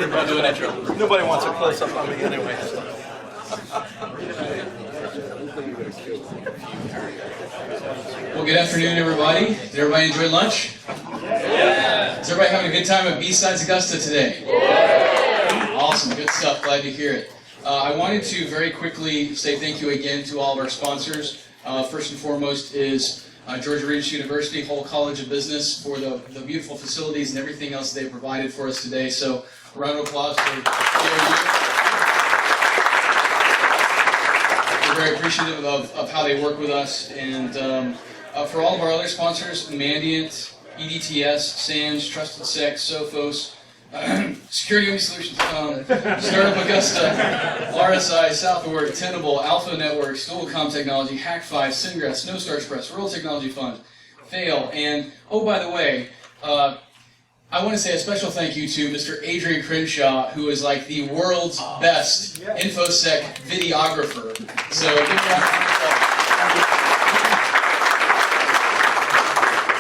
I'll do an intro. Nobody wants a close-up on me anyway. Well, good afternoon, everybody. Did everybody enjoy lunch? Yeah. Is everybody having a good time at BSidesAugusta today? Yeah. Awesome, good stuff. Glad to hear it. I wanted to very quickly say thank you again to all of our sponsors. First and foremost is Georgia Regis University, Hull College of Business, for the beautiful facilities and everything else they provided for us today. So, a round of applause for Gary. We're very appreciative of how they work with us, and for all of our other sponsors, Mandiant, EDTS, SANS, Trusted Sex, Sophos, Security Only Solutions, Startup Augusta, RSI, Southward, Tenable, Alpha Networks, Dualcomm Technology, Hack5, Syngrass, Snowstar Express, Rural Technology Fund, Fail, and oh, by the way, I want to say a special thank you to Mr. Adrian Crenshaw, who is like the world's best InfoSec videographer. So, give a round of applause.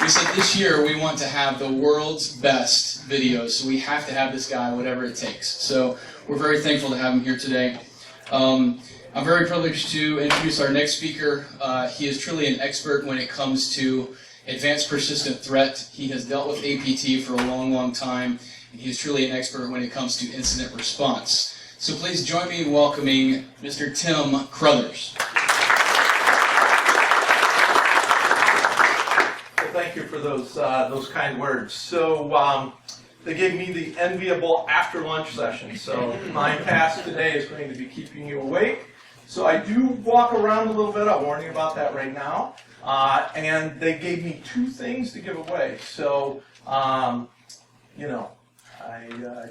We said this year we want to have the world's best videos, so we have to have this guy, whatever it takes. So, we're very thankful to have him here today. I'm very privileged to introduce our next speaker. He is truly an expert when it comes to advanced persistent threat. He has dealt with APT for a long, long time, and he is truly an expert when it comes to incident response. So please join me in welcoming Mr. Tim Crothers. Well, thank you for those kind words. So they gave me the enviable after lunch session. So my task today is going to be keeping you awake. So I do walk around a little bit. I'll warn you about that right now. And they gave me two things to give away. So, I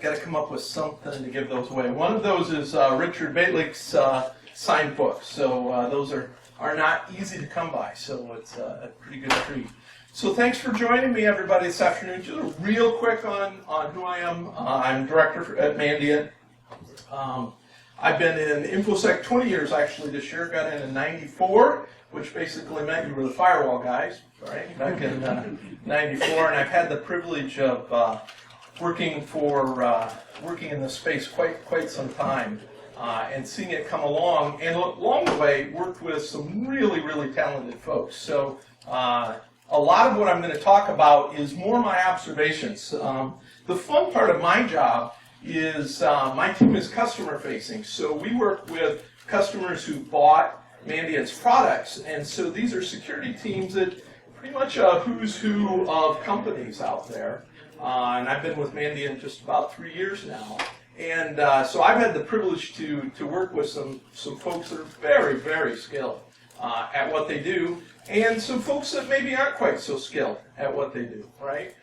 got to come up with something to give those away. One of those is Richard Baitlick's signed book. So those are not easy to come by. So it's a pretty good treat. So thanks for joining me, everybody, this afternoon. Just real quick on who I am. I'm director at Mandiant. I've been in InfoSec 20 years, actually, this year. Got in 94, which basically meant you were the firewall guys, right, back in 94. And I've had the privilege of working in this space quite some time and seeing it come along. And along the way, worked with some really, really talented folks. So a lot of what I'm going to talk about is more my observations. The fun part of my job is my team is customer facing, so we work with customers who bought Mandiant's products, and so these are security teams that pretty much a who's who of companies out there, and I've been with Mandiant just about 3 years now, and so I've had the privilege to work with some folks that are very, very skilled at what they do, and some folks that maybe aren't quite so skilled at what they do, right?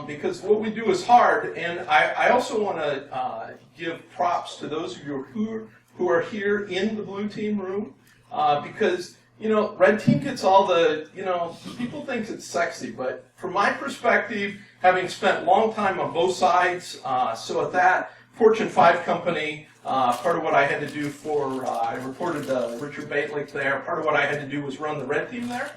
Because what we do is hard, and I also want to give props to those of you who are here in the blue team room, because, red team gets all the, people think it's sexy, but from my perspective, having spent a long time on both sides, so at that Fortune 5 company, part of what I had to do I reported to Richard Baitlick there, part of what I had to do was run the red team there.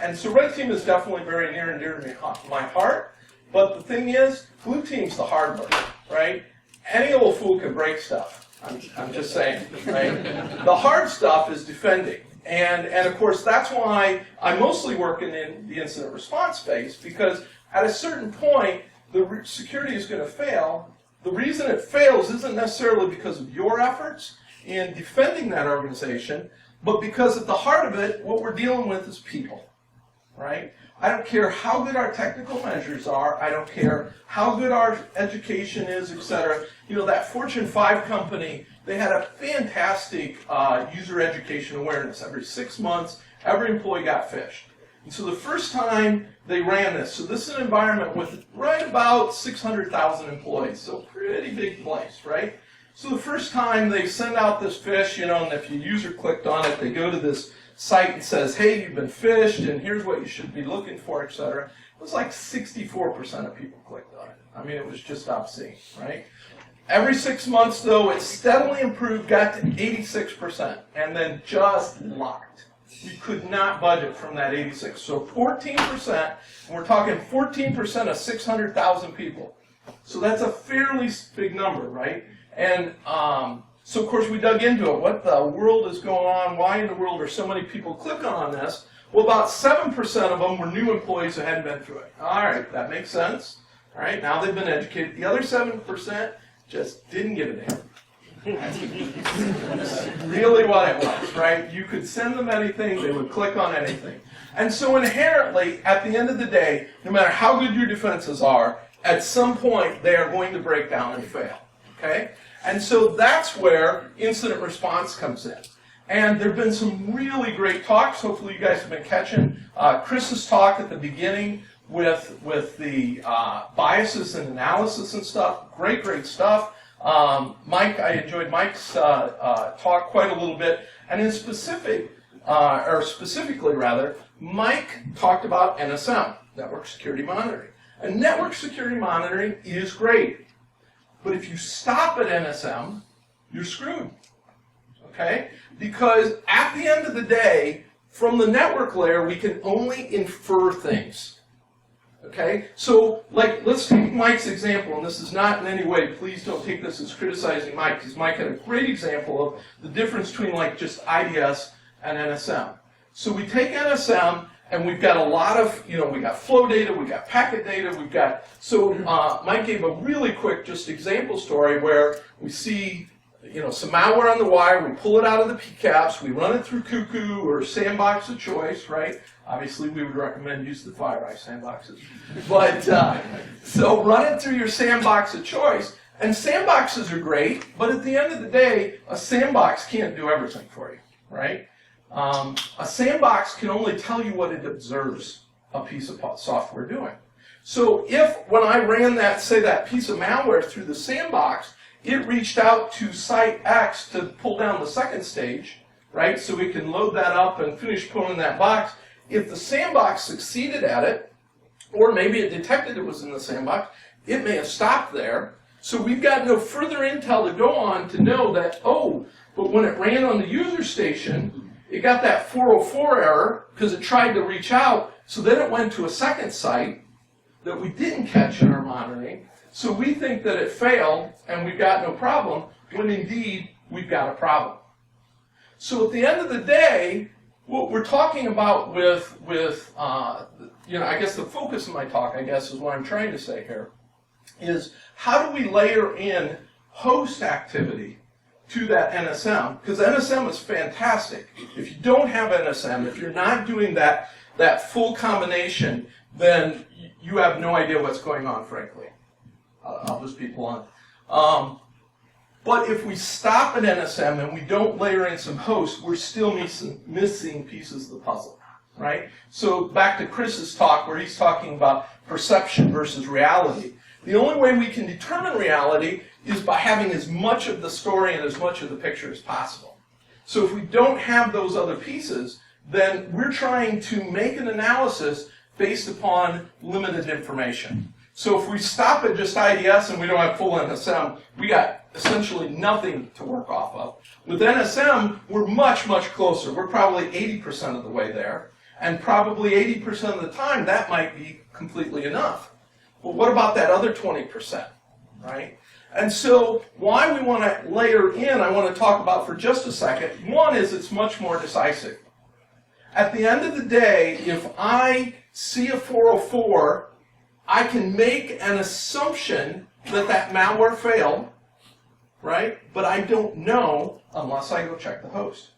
And so red team is definitely very near and dear to my heart. But the thing is, blue team's the hard one, right? Any old fool can break stuff. I'm just saying, right? The hard stuff is defending. And of course, that's why I'm mostly working in the incident response space, because at a certain point, the security is going to fail. The reason it fails isn't necessarily because of your efforts in defending that organization, but because at the heart of it, what we're dealing with is people, right? I don't care how good our technical measures are. I don't care how good our education is, etc. That Fortune 5 company, they had a fantastic user education awareness. Every 6 months, every employee got phished. And so the first time they ran this, so this is an environment with right about 600,000 employees, so pretty big place, right? So the first time they send out this phish, and if your user clicked on it, they go to this site and says, hey, you've been phished, and here's what you should be looking for, etc. It was like 64% of people clicked on it. I mean, it was just obscene, right? Every 6 months, though, it steadily improved, got to 86%, and then just locked. You could not budget from that 86. So 14%, and we're talking 14% of 600,000 people. So that's a fairly big number, right? And so, of course, we dug into it. What the world is going on? Why in the world are so many people clicking on this? Well, about 7% of them were new employees who hadn't been through it. All right, that makes sense. All right, now they've been educated. The other 7% just didn't give a damn. That's really what it was, right? You could send them anything, they would click on anything. And so inherently, at the end of the day, no matter how good your defenses are, at some point they are going to break down and fail, okay? And so that's where incident response comes in. And there have been some really great talks. Hopefully you guys have been catching Chris's talk at the beginning with the biases and analysis and stuff. Great, great stuff. Mike, I enjoyed Mike's talk quite a little bit. And in specifically, Mike talked about NSM, Network Security Monitoring. And network security monitoring is great. But if you stop at NSM, you're screwed. Okay? Because at the end of the day, from the network layer, we can only infer things. Okay? So, like, let's take Mike's example, and this is not in any way, please don't take this as criticizing Mike, because Mike had a great example of the difference between, like, just IDS and NSM. So we take NSM, and we've got a lot of, we got flow data, we got packet data, we've got, so Mike gave a really quick just example story where we see, some malware on the wire, we pull it out of the PCAPs, we run it through Cuckoo or Sandbox of choice, right? Obviously, we would recommend use the FireEye sandboxes. But, so run it through your sandbox of choice, and sandboxes are great, but at the end of the day, a sandbox can't do everything for you, right? A sandbox can only tell you what it observes a piece of software doing. So if, when I ran that, say that piece of malware through the sandbox, it reached out to site X to pull down the second stage, right? So we can load that up and finish pulling that box. If the sandbox succeeded at it, or maybe it detected it was in the sandbox, it may have stopped there. So we've got no further intel to go on to know that, oh, but when it ran on the user station, it got that 404 error because it tried to reach out, so then it went to a second site that we didn't catch in our monitoring. So we think that it failed and we've got no problem, when indeed we've got a problem. So at the end of the day, what we're talking about with I guess the focus of my talk, I guess, is what I'm trying to say here, is how do we layer in host activity to that NSM? Because NSM is fantastic. If you don't have NSM, if you're not doing that full combination, then you have no idea what's going on, frankly. I'll just be blunt. But if we stop at NSM and we don't layer in some hosts, we're still missing pieces of the puzzle, right? So back to Chris's talk where he's talking about perception versus reality. The only way we can determine reality is by having as much of the story and as much of the picture as possible. So if we don't have those other pieces, then we're trying to make an analysis based upon limited information. So if we stop at just IDS and we don't have full NSM, we got essentially nothing to work off of. With NSM, we're much, much closer. We're probably 80% of the way there. And probably 80% of the time, that might be completely enough. But what about that other 20%, right? And so why we want to layer in, I want to talk about for just a second. One is it's much more decisive. At the end of the day, if I see a 404, I can make an assumption that that malware failed, right? But I don't know unless I go check the host,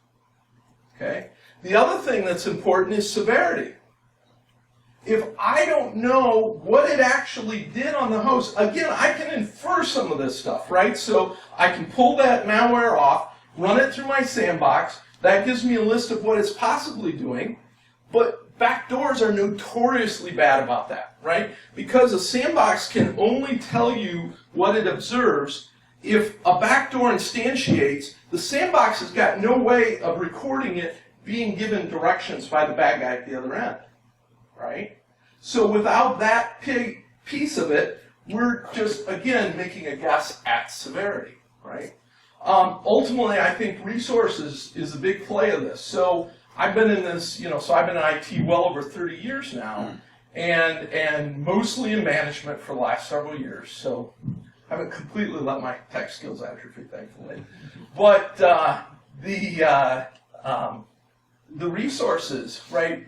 okay? The other thing that's important is severity. If I don't know what it actually did on the host, again, I can infer some of this stuff, right? So I can pull that malware off, run it through my sandbox. That gives me a list of what it's possibly doing. But backdoors are notoriously bad about that, right? Because a sandbox can only tell you what it observes. If a backdoor instantiates, the sandbox has got no way of recording it being given directions by the bad guy at the other end, right? So without that piece of it, we're just, again, making a guess at severity, right? Ultimately, I think resources is a big play of this. So I've been in this, so I've been in IT well over 30 years now, and mostly in management for the last several years. So I haven't completely let my tech skills atrophy, thankfully. But the resources, right?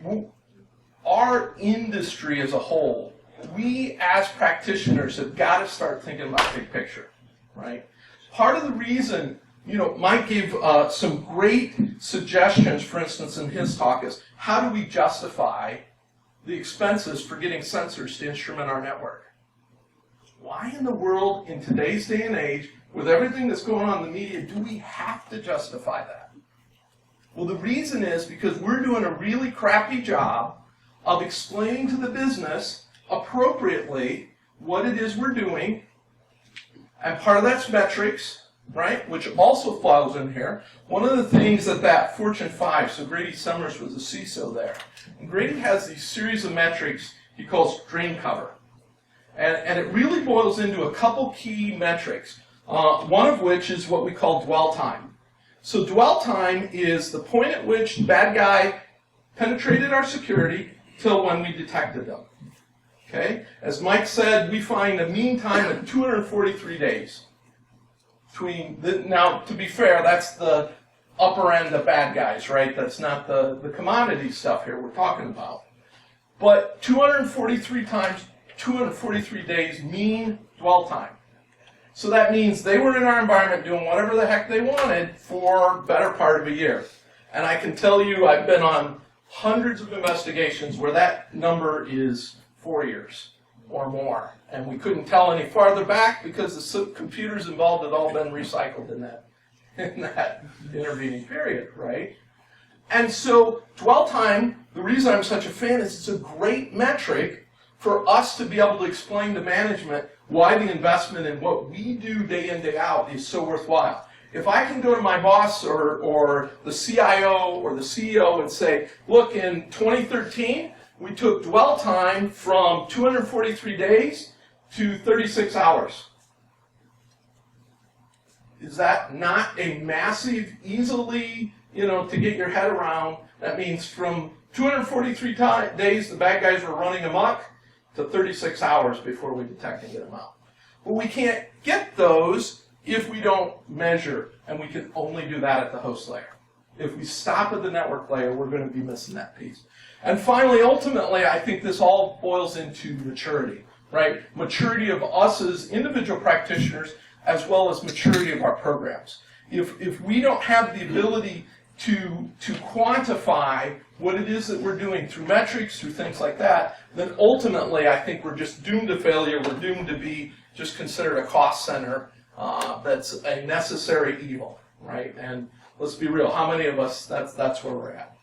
Our industry as a whole, we as practitioners have got to start thinking about big picture, right? Part of the reason, Mike gave some great suggestions, for instance, in his talk, is how do we justify the expenses for getting sensors to instrument our network? Why in the world, in today's day and age, with everything that's going on in the media, do we have to justify that? Well, the reason is because we're doing a really crappy job of explaining to the business appropriately what it is we're doing, and part of that's metrics, right, which also falls in here. One of the things that Fortune 5, so Grady Summers was a CISO there, and Grady has these series of metrics he calls drain cover, and it really boils into a couple key metrics, one of which is what we call dwell time. So dwell time is the point at which the bad guy penetrated our security till when we detected them. Okay? As Mike said, we find a mean time of 243 days. Now, to be fair, that's the upper end of bad guys, right? That's not the commodity stuff here we're talking about. But 243 days mean dwell time. So that means they were in our environment doing whatever the heck they wanted for the better part of a year. And I can tell you, I've been on hundreds of investigations where that number is 4 years or more. And we couldn't tell any farther back because the computers involved had all been recycled in that intervening period, right? And so dwell time, the reason I'm such a fan is it's a great metric for us to be able to explain to management why the investment in what we do day in, day out is so worthwhile. If I can go to my boss or the CIO or the CEO and say, look, in 2013, we took dwell time from 243 days to 36 hours. Is that not a massive, easily, to get your head around? That means from 243 days the bad guys were running amok to 36 hours before we detect and get them out. But we can't get those if we don't measure, and we can only do that at the host layer. If we stop at the network layer, we're going to be missing that piece. And finally, ultimately, I think this all boils into maturity, right? Maturity of us as individual practitioners, as well as maturity of our programs. If we don't have the ability to quantify what it is that we're doing through metrics, through things like that, then ultimately I think we're just doomed to failure. We're doomed to be just considered a cost center that's a necessary evil, right? And let's be real, how many of us, that's where we're at.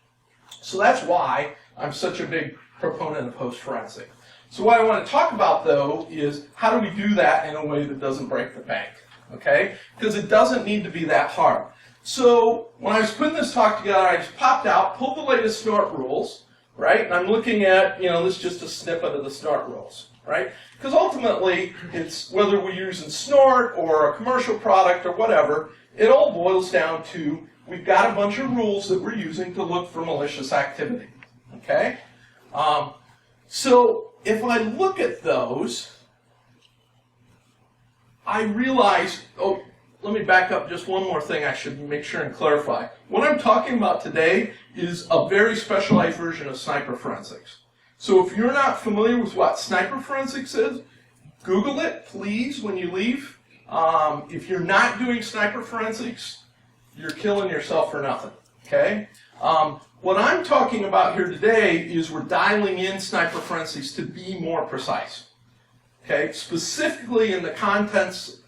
So that's why I'm such a big proponent of host forensic. So what I want to talk about, though, is how do we do that in a way that doesn't break the bank, okay? Because it doesn't need to be that hard. So when I was putting this talk together, I just popped out, pulled the latest snort rules, right? And I'm looking at, this is just a snippet of the snort rules, right? Because ultimately, it's whether we're using snort or a commercial product or whatever, it all boils down to we've got a bunch of rules that we're using to look for malicious activity, okay? So if I look at those, I realize, let me back up just one more thing I should make sure and clarify. What I'm talking about today is a very specialized version of sniper forensics. So if you're not familiar with what sniper forensics is, Google it, please, when you leave. If you're not doing sniper forensics, you're killing yourself for nothing, okay? What I'm talking about here today is we're dialing in sniper forensics to be more precise, okay? Specifically in the context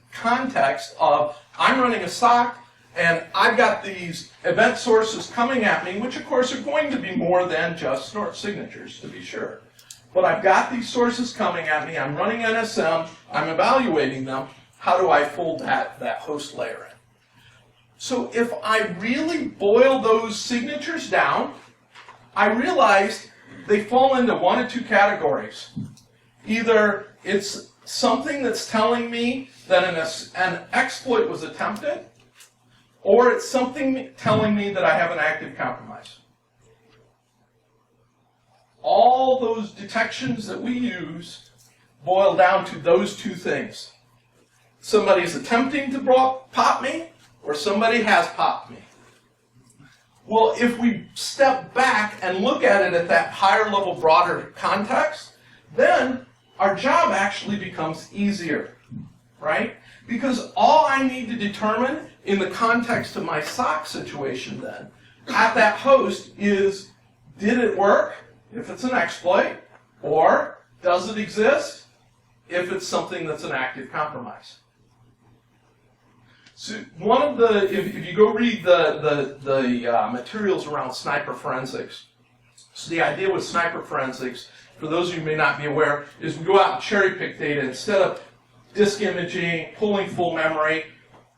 of I'm running a SOC and I've got these event sources coming at me, which of course are going to be more than just snort signatures, to be sure. But I've got these sources coming at me, I'm running NSM, I'm evaluating them. How do I fold that host layer in? So if I really boil those signatures down, I realized they fall into one of two categories. Either it's something that's telling me that an exploit was attempted, or it's something telling me that I have an active compromise. all those detections that we use boil down to those two things. Somebody's attempting to pop me, or somebody has popped me. Well, if we step back and look at it at that higher level, broader context, then our job actually becomes easier, right? Because all I need to determine in the context of my SOC situation then, at that host is, did it work, if it's an exploit, or does it exist, if it's something that's an active compromise. So one of the, if you go read the materials around sniper forensics, so the idea with sniper forensics, for those of you who may not be aware, is we go out and cherry pick data instead of disk imaging, pulling full memory,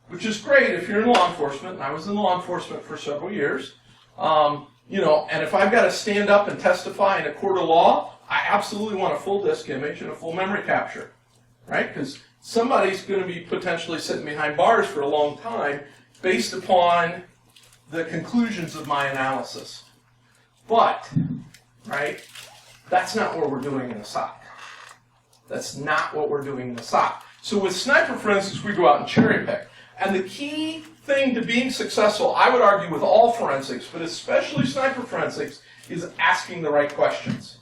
which is great if you're in law enforcement, and I was in law enforcement for several years. You know, and if I've got to stand up and testify in a court of law, I absolutely want a full disk image and a full memory capture, right? Because somebody's going to be potentially sitting behind bars for a long time based upon the conclusions of my analysis. But, right, that's not what we're doing in a SOC. That's not what we're doing in a SOC. So with sniper forensics, we go out and cherry pick. And the key thing to being successful, I would argue with all forensics, but especially sniper forensics, is asking the right questions.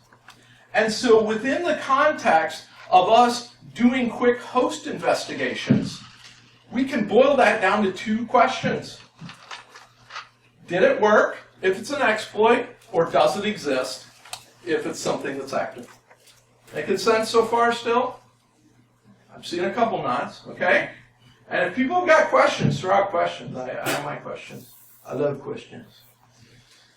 And so within the context of us doing quick host investigations, we can boil that down to two questions. Did it work, if it's an exploit, or does it exist, if it's something that's active? Making sense so far still? I'm seeing a couple nods, okay? And if people have got questions, throw out questions. I have my questions. I love questions.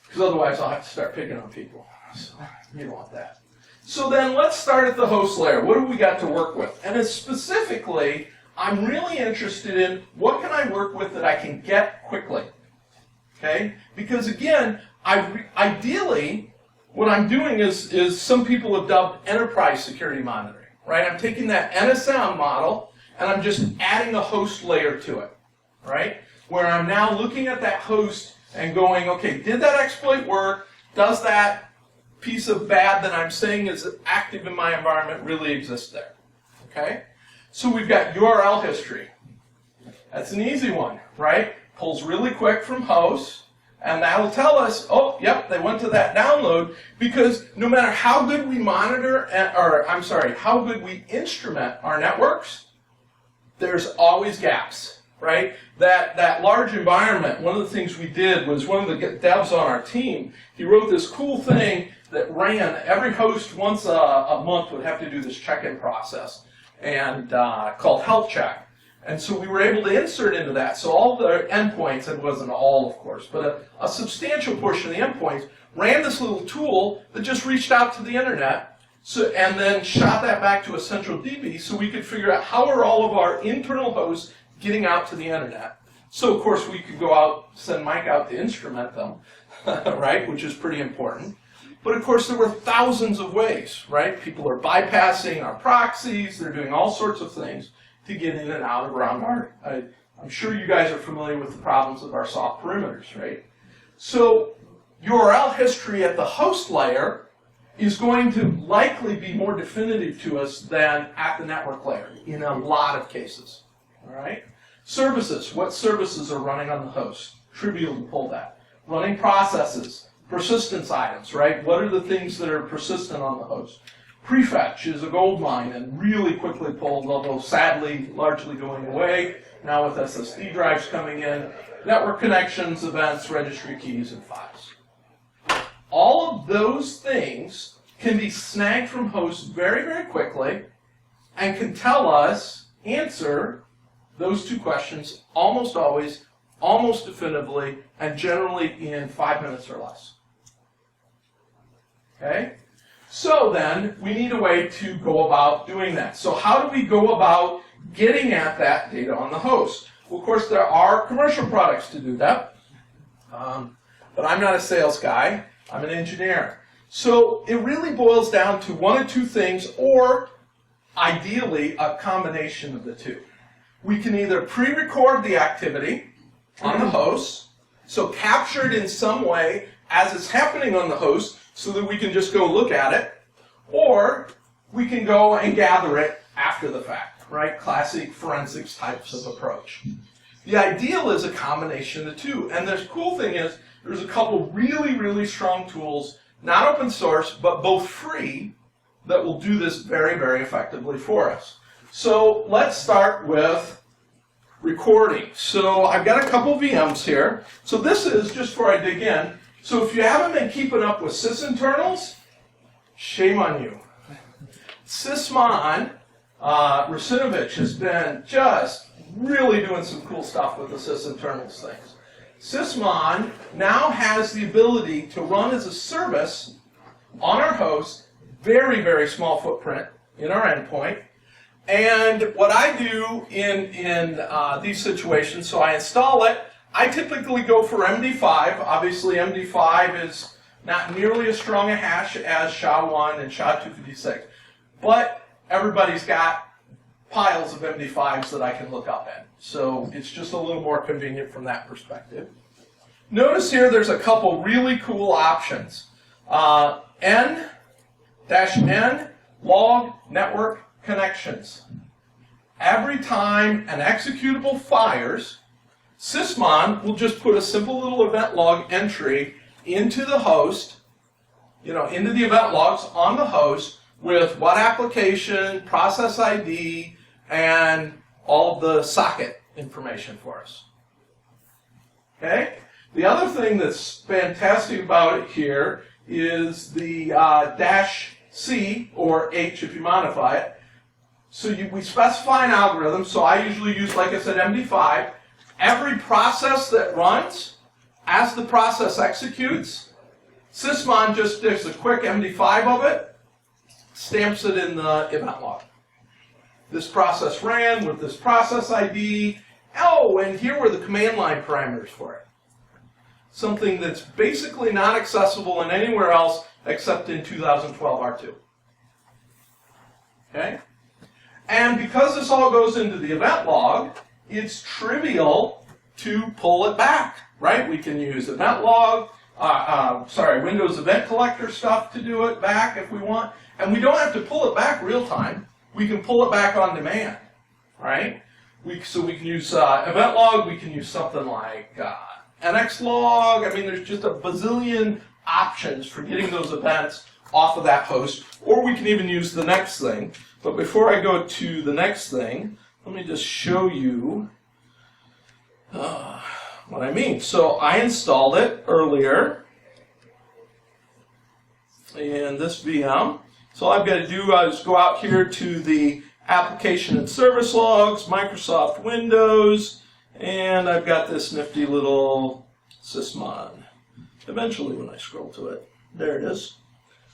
Because otherwise I'll have to start picking on people. So you don't want that. So then let's start at the host layer. What do we got to work with? And specifically, I'm really interested in what can I work with that I can get quickly. Okay? Because again, ideally, what I'm doing is some people have dubbed enterprise security monitoring. Right? I'm taking that NSM model and I'm just adding a host layer to it, right? Where I'm now looking at that host and going, okay, did that exploit work? Does that piece of bad that I'm saying is active in my environment really exist there? Okay? So we've got URL history. That's an easy one, right? Pulls really quick from hosts, and that'll tell us, oh, yep, they went to that download, because no matter how good we monitor, how good we instrument our networks, there's always gaps, right? That large environment, one of the things we did was one of the devs on our team, he wrote this cool thing that ran, every host once a month would have to do this check-in process, and called health check. And so we were able to insert into that. So all the endpoints, it wasn't all, of course, but a substantial portion of the endpoints ran this little tool that just reached out to the internet, and then shot that back to a central DB so we could figure out how are all of our internal hosts getting out to the internet. So of course we could go out, send Mike out to instrument them, right, which is pretty important. But of course there were thousands of ways, right? People are bypassing our proxies, they're doing all sorts of things to get in and out around our, I'm sure you guys are familiar with the problems of our soft perimeters, right? So URL history at the host layer is going to likely be more definitive to us than at the network layer in a lot of cases. All right? Services. What services are running on the host? Trivial to pull that. Running processes. Persistence items, right? What are the things that are persistent on the host? Prefetch is a gold mine and really quickly pulled, although sadly largely going away. Now with SSD drives coming in. Network connections, events, registry keys, and files. All of those things can be snagged from hosts very, very quickly and can tell us, answer those two questions almost always, almost definitively, and generally in 5 minutes or less. Okay? So then, we need a way to go about doing that. So how do we go about getting at that data on the host? Well, of course, there are commercial products to do that, but I'm not a sales guy. I'm an engineer. So it really boils down to one of two things, or ideally a combination of the two. We can either pre-record the activity on the host, so capture it in some way as it's happening on the host, so that we can just go look at it, or we can go and gather it after the fact, right? Classic forensics types of approach. The ideal is a combination of the two. And the cool thing is there's a couple really, really strong tools, not open source, but both free, that will do this very, very effectively for us. So let's start with recording. So I've got a couple VMs here. So this is, just before I dig in, so if you haven't been keeping up with sysinternals, shame on you. Sysmon, Rusinovich has been just really doing some cool stuff with the sysinternals things. Sysmon now has the ability to run as a service on our host, very, very small footprint in our endpoint. And what I do in these situations, so I install it, I typically go for MD5. Obviously, MD5 is not nearly as strong a hash as SHA-1 and SHA-256. But everybody's got piles of MD5s that I can look up in. So it's just a little more convenient from that perspective. Notice here there's a couple really cool options. N-N log network connections. Every time an executable fires, Sysmon will just put a simple little event log entry into the host, into the event logs on the host with what application, process ID, and all of the socket information for us. Okay? The other thing that's fantastic about it here is the -C, or H if you modify it. So we specify an algorithm, so I usually use, like I said, MD5. Every process that runs, as the process executes, Sysmon just does a quick MD5 of it, stamps it in the event log. This process ran with this process ID. Oh, and here were the command line parameters for it. Something that's basically not accessible in anywhere else except in 2012 R2. Okay? And because this all goes into the event log, it's trivial to pull it back, right? We can use event log, Windows Event Collector stuff to do it back if we want. And we don't have to pull it back real time. We can pull it back on demand, right? So we can use event log. We can use something like NX log. I mean, there's just a bazillion options for getting those events off of that host. Or we can even use the next thing. But before I go to the next thing, let me just show you what I mean. So I installed it earlier in this VM. So all I've got to do is go out here to the application and service logs, Microsoft Windows, and I've got this nifty little Sysmon. Eventually when I scroll to it, there it is.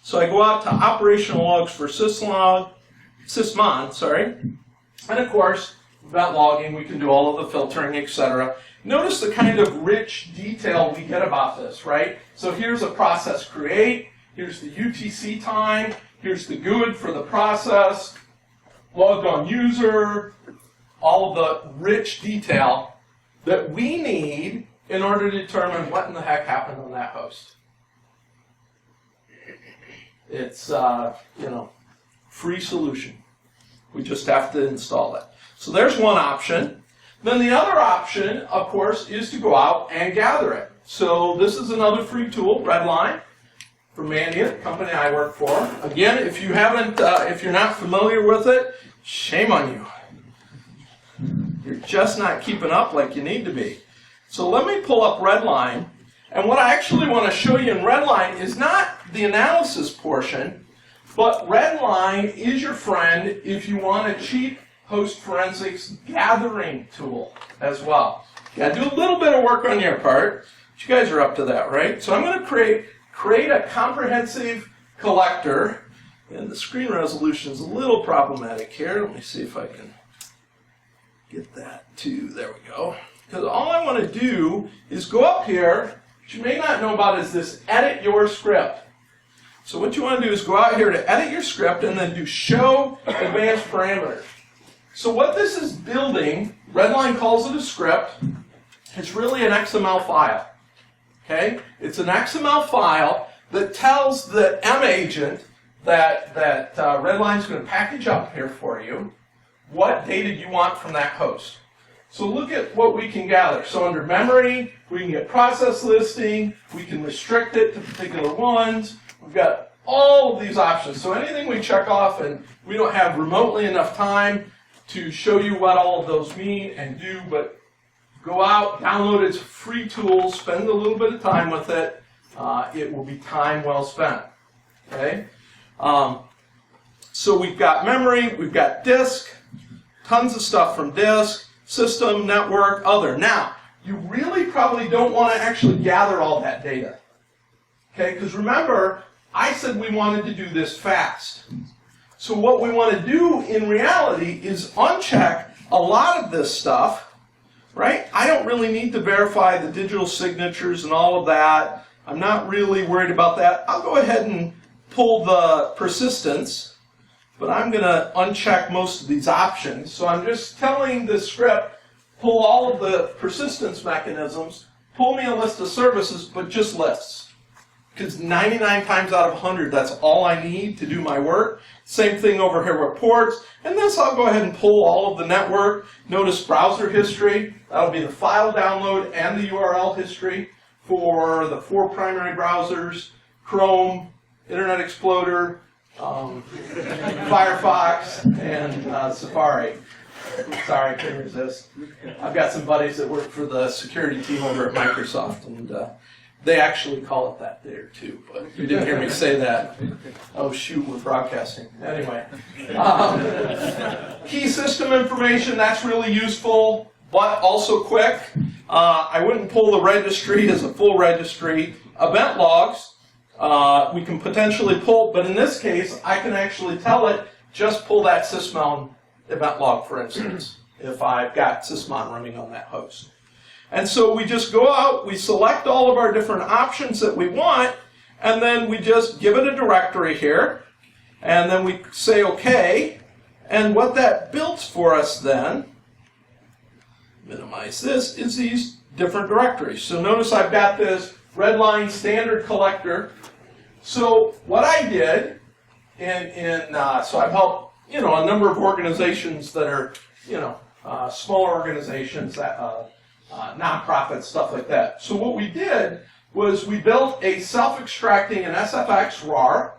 So I go out to operational logs for Sysmon, and of course, event logging, we can do all of the filtering, etc. Notice the kind of rich detail we get about this, right? So here's a process create, here's the UTC time, here's the GUID for the process, logged on user, all of the rich detail that we need in order to determine what in the heck happened on that host. It's, free solution. We just have to install it. So there's one option. Then the other option, of course, is to go out and gather it. So this is another free tool, Redline, from Mandiant, company I work for. Again, if you haven't, if you're not familiar with it, shame on you. You're just not keeping up like you need to be. So let me pull up Redline. And what I actually want to show you in Redline is not the analysis portion, but Redline is your friend if you want a cheap host forensics gathering tool as well. You got to do a little bit of work on your part. But you guys are up to that, right? So I'm going to create a comprehensive collector. And the screen resolution is a little problematic here. Let me see if I can get that to, there we go. Because all I want to do is go up here. What you may not know about is this edit your script. So what you want to do is go out here to edit your script and then do show advanced parameters. So what this is building, Redline calls it a script. It's really an XML file. Okay? It's an XML file that tells the M agent that Redline's going to package up here for you what data you want from that host. So look at what we can gather. So under memory, we can get process listing, we can restrict it to particular ones. We've got all of these options. So anything we check off, and we don't have remotely enough time to show you what all of those mean and do, but go out, download its free tool, spend a little bit of time with it. It will be time well spent. Okay? So we've got memory, we've got disk, tons of stuff from disk, system, network, other. Now, you really probably don't want to actually gather all that data. Okay? Because remember, I said we wanted to do this fast. So what we want to do in reality is uncheck a lot of this stuff, right? I don't really need to verify the digital signatures and all of that. I'm not really worried about that. I'll go ahead and pull the persistence, but I'm going to uncheck most of these options. So I'm just telling the script, pull all of the persistence mechanisms, pull me a list of services, but just lists. Because 99 times out of 100, that's all I need to do my work. Same thing over here with ports. And this, I'll go ahead and pull all of the network. Notice browser history. That'll be the file download and the URL history for the 4 primary browsers: Chrome, Internet Explorer, Firefox, and Safari. Sorry, I couldn't resist. I've got some buddies that work for the security team over at Microsoft, and they actually call it that there too, but you didn't hear me say that. Oh shoot, we're broadcasting. Anyway. Key system information, that's really useful, but also quick. I wouldn't pull the registry as a full registry. Event logs, we can potentially pull, but in this case, I can actually tell it, just pull that sysmon event log, for instance, if I've got sysmon running on that host. And so we just go out, we select all of our different options that we want, and then we just give it a directory here, and then we say OK, and what that builds for us then, minimize this, is these different directories. So notice I've got this Redline standard collector. So what I did, so I've helped a number of organizations that are smaller organizations that nonprofits, stuff like that. So what we did was we built a self-extracting and SFX RAR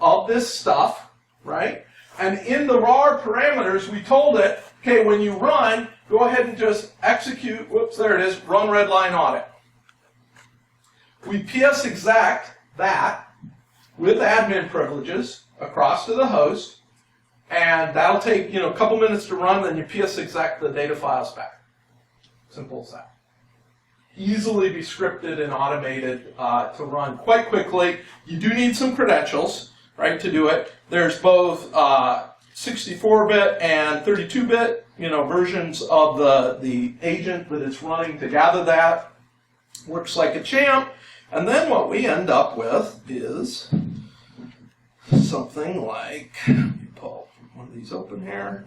of this stuff, right? And in the RAR parameters, we told it, okay, when you run, go ahead and just execute, whoops, there it is, run Redline audit. We PS exec that with admin privileges across to the host, and that'll take a couple minutes to run, then you PS exec the data files back. Simple as that. Easily be scripted and automated to run quite quickly. You do need some credentials, right, to do it. There's both 64-bit and 32-bit, versions of the agent that it's running to gather that. Works like a champ. And then what we end up with is something like, let me pull one of these open here.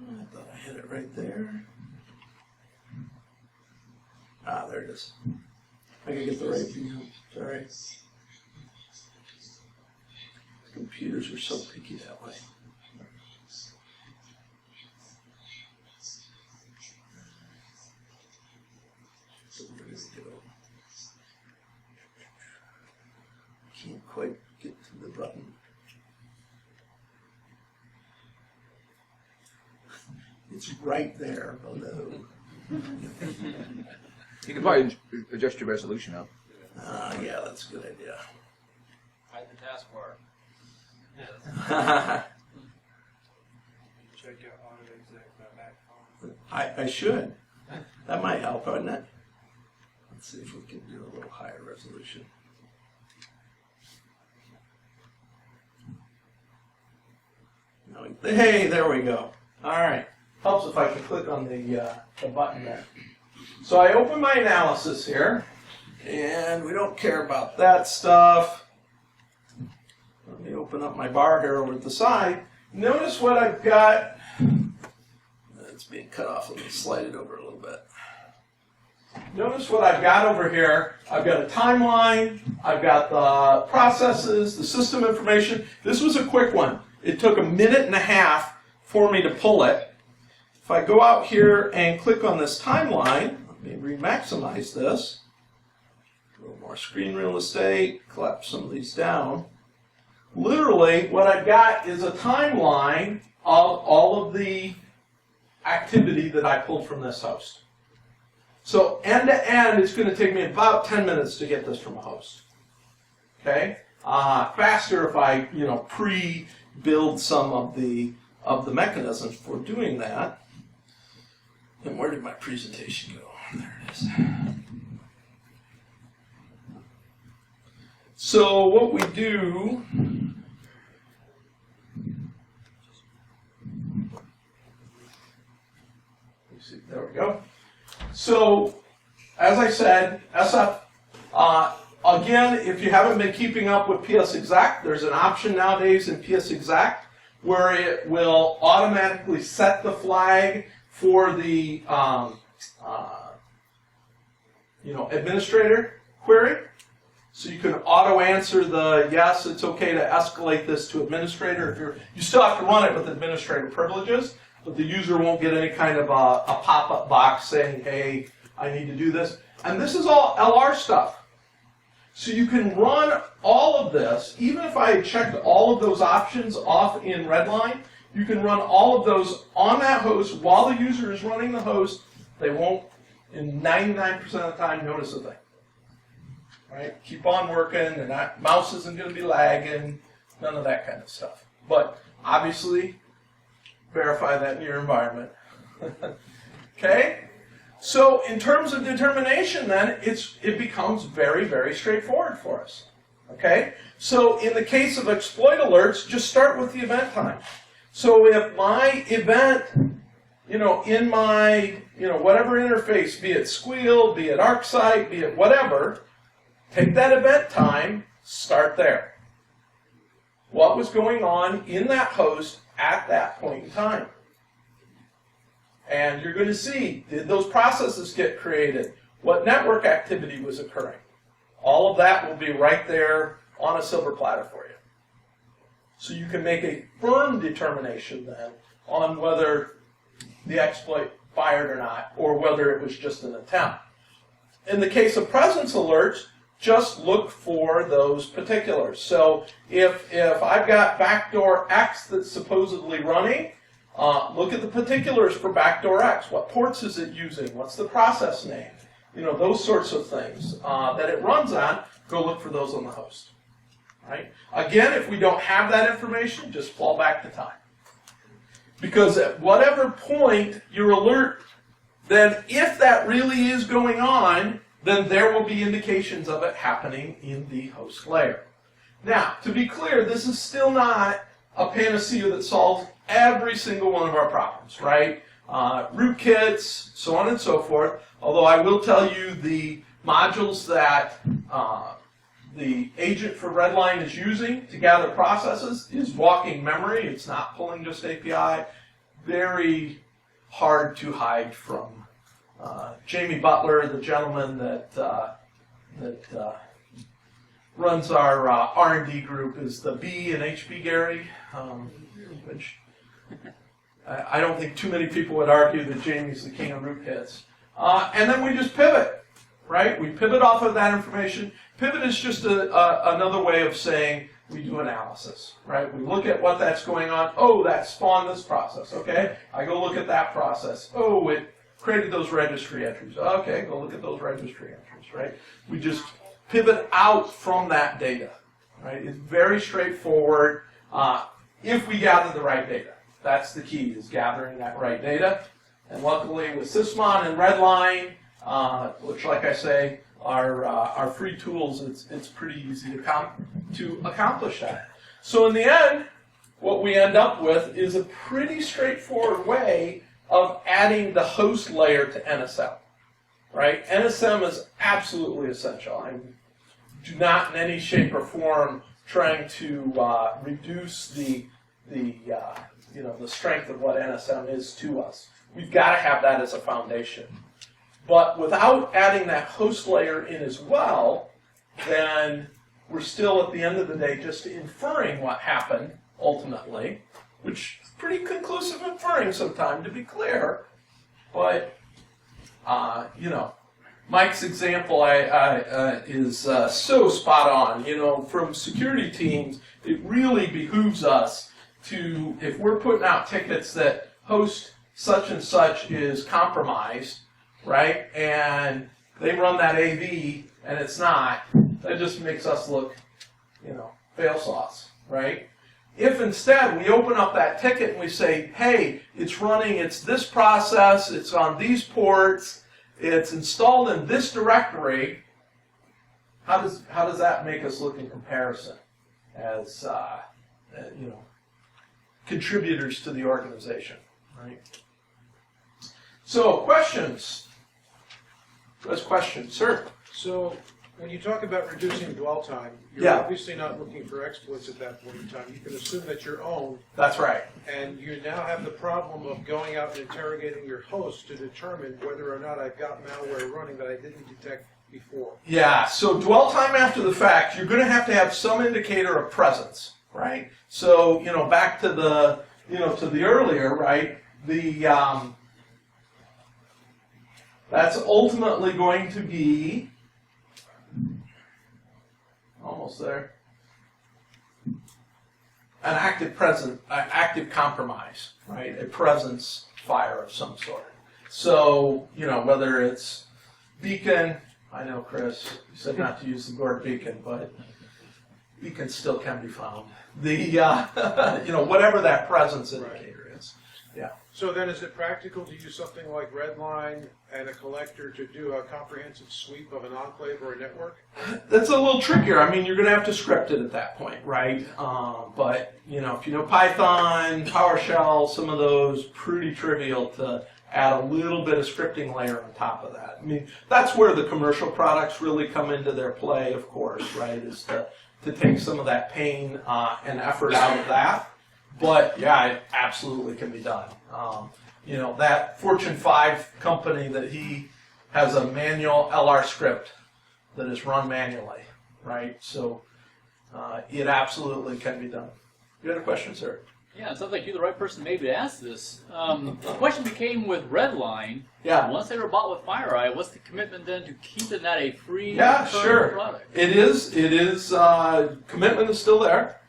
I thought I hit it right there. Ah, there it is. I can get the right view. Sorry. Computers are so picky that way. So where does it go? Can't quite get to the button. It's right there below. You can probably adjust your resolution up. Yeah, that's a good idea. Hide the taskbar. Check your auto exec back phone. I should. That might help, wouldn't it? Let's see if we can do a little higher resolution. Hey, there we go. All right. Helps if I can click on the button there. So I open my analysis here, and we don't care about that stuff. Let me open up my bar here over at the side. Notice what I've got. It's being cut off. Let me slide it over a little bit. Notice what I've got over here. I've got a timeline. I've got the processes, the system information. This was a quick one. It took 1.5 minutes for me to pull it. If I go out here and click on this timeline, let me re-maximize this. A little more screen real estate. Collapse some of these down. Literally, what I've got is a timeline of all of the activity that I pulled from this host. So end to end, it's going to take me about 10 minutes to get this from a host. Okay, faster if I pre-build some of the mechanisms for doing that. And where did my presentation go? There it is. So what we do. There we go. So, as I said, SF, again, if you haven't been keeping up with BSidesAugusta, there's an option nowadays in BSidesAugusta where it will automatically set the flag for the administrator query. So you can auto-answer the yes, it's okay to escalate this to administrator. You still have to run it with administrator privileges, but the user won't get any kind of a pop-up box saying, hey, I need to do this. And this is all LR stuff. So you can run all of this, even if I had checked all of those options off in Redline, you can run all of those on that host while the user is running the host. They won't, in 99% of the time, notice a thing. Right? Keep on working, and that mouse isn't going to be lagging, none of that kind of stuff. But obviously, verify that in your environment. Okay? So in terms of determination then, it becomes very, very straightforward for us. Okay? So in the case of exploit alerts, just start with the event time. So if my event, in my, whatever interface, be it Squeal, be it ArcSight, be it whatever, take that event time, start there. What was going on in that host at that point in time? And you're going to see, did those processes get created? What network activity was occurring? All of that will be right there on a silver platter for you. So you can make a firm determination then on whether the exploit fired or not, or whether it was just an attempt. In the case of presence alerts, just look for those particulars. So if I've got backdoor X that's supposedly running, look at the particulars for backdoor X. What ports is it using? What's the process name? Those sorts of things that it runs on, go look for those on the host. Right? Again, if we don't have that information, just fall back to time. Because at whatever point your alert, then if that really is going on, then there will be indications of it happening in the host layer. Now, to be clear, this is still not a panacea that solves every single one of our problems, right? Rootkits, so on and so forth. Although I will tell you the modules that the agent for Redline is using to gather processes is walking memory. It's not pulling just API. Very hard to hide from. Jamie Butler, the gentleman that runs our R&D group, is the B in HB Gary, which I don't think too many people would argue that Jamie's the king of rootkits. And then we just pivot, right? We pivot off of that information. Pivot is just another way of saying we do analysis, right? We look at what that's going on. Oh, that spawned this process. Okay, I go look at that process. Oh, it created those registry entries. Okay, go look at those registry entries, right? We just pivot out from that data, right? It's very straightforward if we gather the right data. That's the key, is gathering that right data. And luckily with Sysmon and Redline, which, like I say, are free tools, it's pretty easy to accomplish that. So in the end, what we end up with is a pretty straightforward way of adding the host layer to NSL. right? NSM is absolutely essential. I do not in any shape or form trying to reduce the strength of what NSM is to us. We've got to have that as a foundation. But without adding that host layer in as well, then we're still, at the end of the day, just inferring what happened ultimately, which is pretty conclusive inferring sometimes, to be clear. But, Mike's example is so spot on. From security teams, it really behooves us to, if we're putting out tickets that host such and such is compromised, right, and they run that AV and it's not, that just makes us look, fail sauce, right? If instead we open up that ticket and we say, hey, it's running, it's this process, it's on these ports, it's installed in this directory, how does that make us look in comparison as contributors to the organization, right? So, questions? Who has questions? Sir? So, when you talk about reducing dwell time, you're Yeah. obviously not looking for exploits at that point in time. You can assume that you're owned, That's right. and you now have the problem of going out and interrogating your host to determine whether or not I've got malware running that I didn't detect before. Yeah, so dwell time after the fact, you're going to have some indicator of presence, right? So, back to the, to the earlier, right? That's ultimately going to be, almost there, an active compromise, right? A presence fire of some sort. So, whether it's beacon, I know, Chris, you said not to use the word beacon, but beacons still can be found. Whatever that presence indicator is. Yeah. So then is it practical to use something like Redline and a collector to do a comprehensive sweep of an enclave or a network? That's a little trickier. I mean, you're going to have to script it at that point, right? But, if you know Python, PowerShell, some of those, pretty trivial to add a little bit of scripting layer on top of that. I mean, that's where the commercial products really come into their play, of course, right, is to take some of that pain and effort out of that. But, yeah, it absolutely can be done. That Fortune 5 company that he has a manual LR script that is run manually, right? So it absolutely can be done. You had a question, sir? Yeah, it sounds like you're the right person maybe to ask this. The question became with Redline. Yeah. Once they were bought with FireEye, what's the commitment then to keeping that a free Sure. product? It is. Commitment is still there.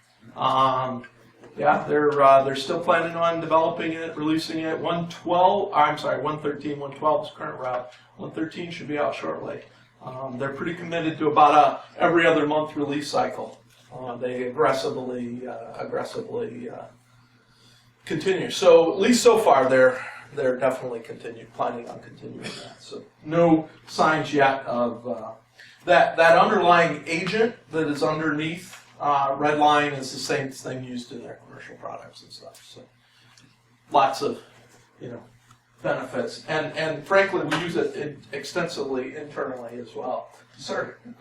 They're still planning on developing it, releasing it. 113, 112 is current route. 113 should be out shortly. They're pretty committed to about a every other month release cycle. They aggressively continue. So at least so far, they're definitely planning on continuing that. So no signs yet of that underlying agent that is underneath. Redline is the same thing used in their commercial products and stuff. So lots of, benefits. And frankly, we use it extensively internally as well. Sir? Do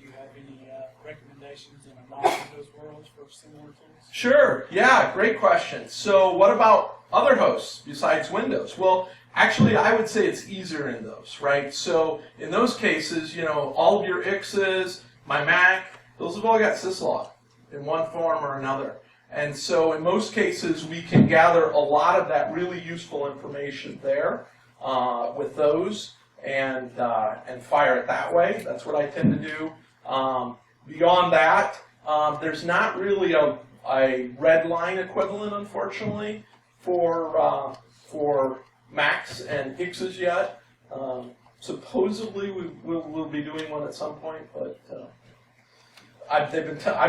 you have any recommendations in adopting those worlds for similar tools? Sure. Yeah, great question. So what about other hosts besides Windows? Well, actually, I would say it's easier in those, right? So in those cases, all of your X's, my Mac, those have all got syslog in one form or another. And so in most cases, we can gather a lot of that really useful information there with those and fire it that way. That's what I tend to do. Beyond that, there's not really a Redline equivalent, unfortunately, for Macs and X's yet. Supposedly, we'll be doing one at some point, but I've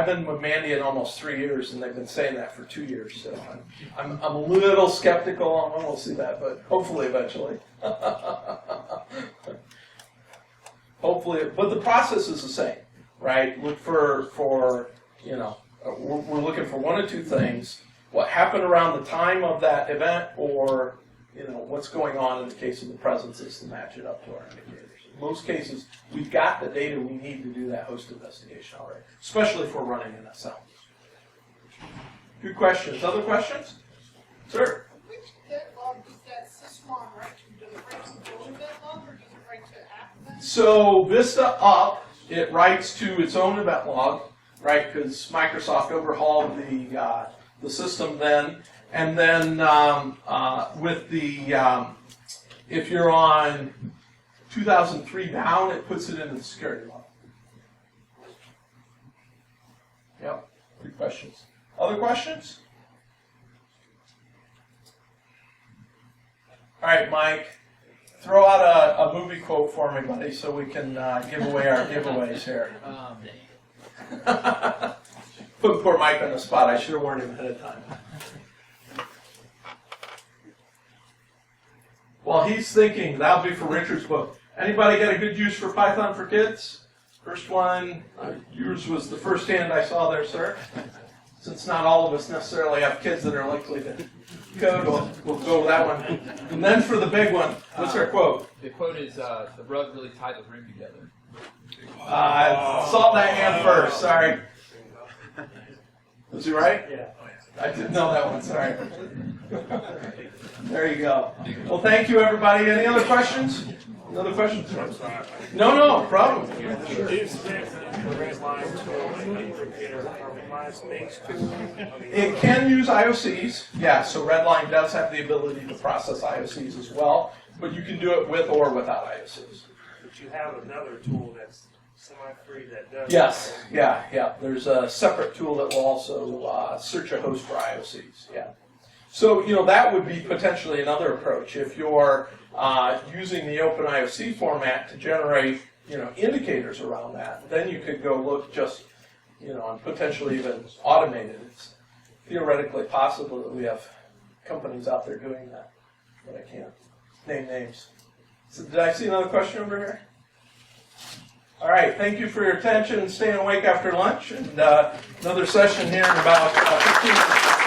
been with Mandy in almost 3 years, and they've been saying that for 2 years. So I'm a little skeptical on when we'll see that, but hopefully eventually. Hopefully, but the process is the same, right? Look for we're looking for one of two things: what happened around the time of that event, or what's going on in the case of the present system, match it up to our indicators. In most cases, we've got the data we need to do that host investigation already, especially if we're running an SL. Good questions. Other questions? Sir? Which that log does that sysmon write to? Does it write to building that log, or does it write to after that? So Vista Up, it writes to its own event log, right? Because Microsoft overhauled the system then, and then with the if you're on 2003 down, it puts it into the security log. Yep. Good questions. Other questions? All right, Mike. Throw out a movie quote for me, buddy, so we can give away our giveaways here. Put poor Mike on the spot. I should have warned him ahead of time. While he's thinking, that'll be for Richard's book. Anybody got a good use for Python for Kids? First one, yours was the first hand I saw there, sir. Since not all of us necessarily have kids that are likely to code, we'll go with that one. And then for the big one, what's our quote? The quote is, the rug really tied the room together. I saw that hand first, sorry. Was he right? Yeah. I didn't know that one, sorry. There you go. Well, thank you, everybody. Any other questions? Another question? No problem. It can use IOCs, yeah, so Redline does have the ability to process IOCs as well, but you can do it with or without IOCs. But you have another tool that's semi-free that does. Yes, yeah. There's a separate tool that will also search a host for IOCs, yeah. So, that would be potentially another approach. If you're using the OpenIOC format to generate, indicators around that, then you could go look just, and potentially even automate it. It's theoretically possible that we have companies out there doing that, but I can't name names. So did I see another question over here? All right, thank you for your attention and staying awake after lunch, and another session here in about 15 minutes.